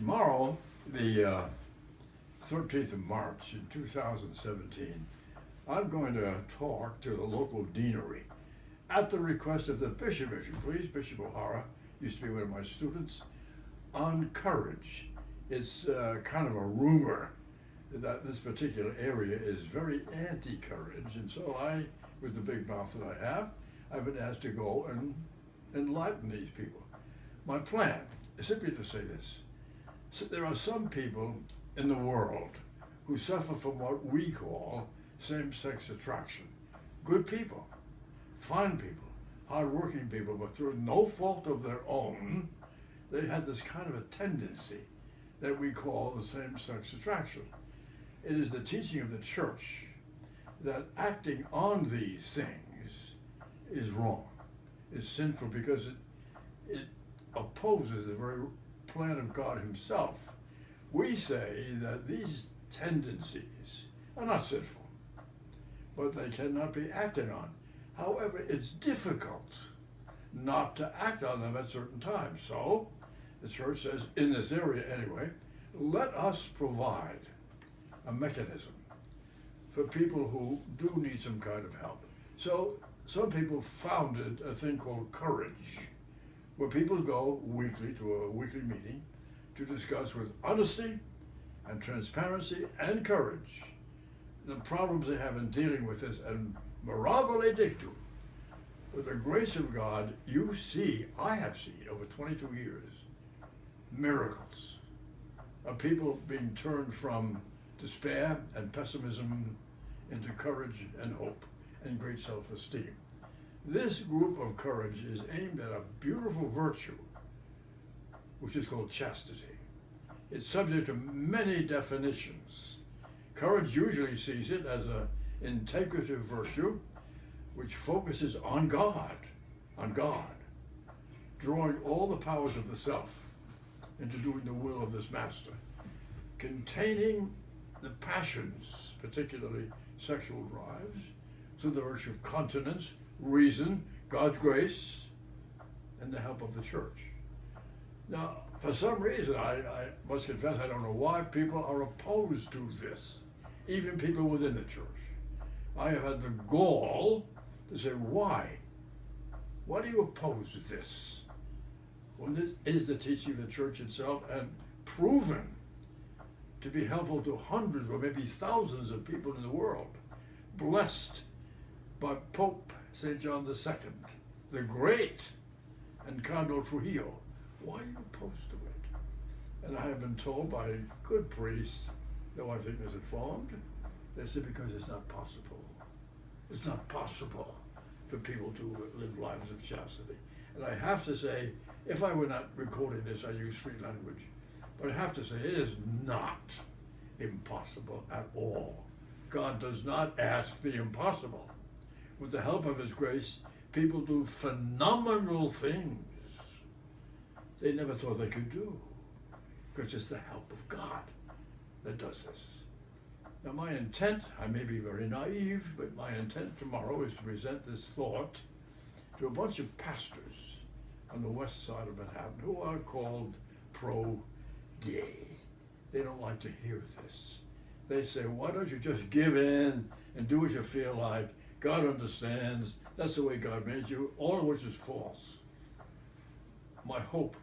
Tomorrow, the 13th of March in 2017, I'm going to talk to the local deanery at the request of the bishop, if you please. Bishop O'Hara used to be one of my students, on courage. It's kind of a rumor that this particular area is very anti-courage, and so I, with the big mouth that I have, I've been asked to go and enlighten these people. My plan is simply to say this. So there are some people in the world who suffer from what we call same-sex attraction. Good people, fine people, hard-working people, but through no fault of their own, they had this kind of a tendency that we call the same-sex attraction. It is the teaching of the church that acting on these things is wrong, is sinful, because it opposes the very plan of God himself. We say that these tendencies are not sinful, but they cannot be acted on. However, it's difficult not to act on them at certain times. So the church says, in this area anyway, let us provide a mechanism for people who do need some kind of help. So some people founded a thing called Courage, where people go weekly to a weekly meeting to discuss with honesty and transparency and courage the problems they have in dealing with this. And mirabile dictu, with the grace of God, you see, I have seen over 22 years, miracles of people being turned from despair and pessimism into courage and hope and great self-esteem. This group of courage is aimed at a beautiful virtue, which is called chastity. It's subject to many definitions. Courage usually sees it as an integrative virtue which focuses on God, drawing all the powers of the self into doing the will of this master, containing the passions, particularly sexual drives, through the virtue of continence, reason, God's grace, and the help of the church. Now, for some reason, I must confess, I don't know why people are opposed to this, even people within the church. I have had the gall to say, why? Why do you oppose this? Well, this is the teaching of the church itself, and proven to be helpful to hundreds or maybe thousands of people in the world, blessed by Pope St. John II, the great, and Cardinal Trujillo. Why are you opposed to it? And I have been told by good priests, though I think misinformed, they say because it's not possible. It's not possible for people to live lives of chastity. And I have to say, if I were not recording this, I use free language, but I have to say it is not impossible at all. God does not ask the impossible. With the help of his grace, people do phenomenal things they never thought they could do, because it's the help of God that does this. Now my intent, I may be very naive, but my intent tomorrow is to present this thought to a bunch of pastors on the west side of Manhattan who are called pro-gay. They don't like to hear this. They say, why don't you just give in and do what you feel like? God understands. That's the way God made you, all of which is false. My hope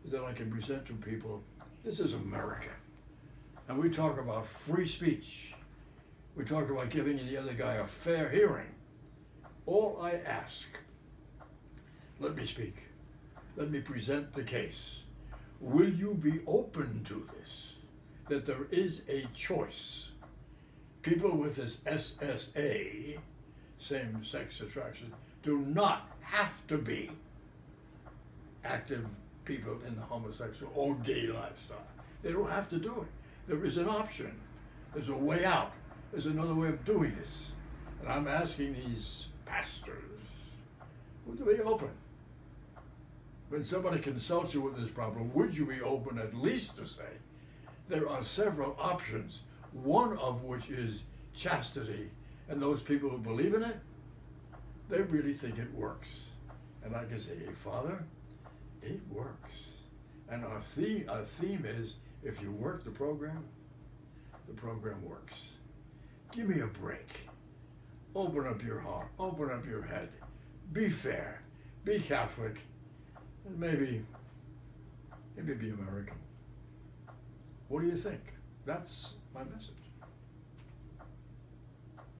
is that I can present to people, this is America. And we talk about free speech. We talk about giving the other guy a fair hearing. All I ask, let me speak. Let me present the case. Will you be open to this? That there is a choice. People with this SSA, same-sex attraction, do not have to be active people in the homosexual or gay lifestyle. They don't have to do it. There is an option. There's a way out. There's another way of doing this. And I'm asking these pastors, would you be open? When somebody consults you with this problem, would you be open at least to say, there are several options, one of which is chastity, and those people who believe in it, they really think it works. And I can say, hey, Father, it works. And our theme is, if you work the program works. Give me a break. Open up your heart, open up your head, be fair, be Catholic, and maybe be American. What do you think? That's my message.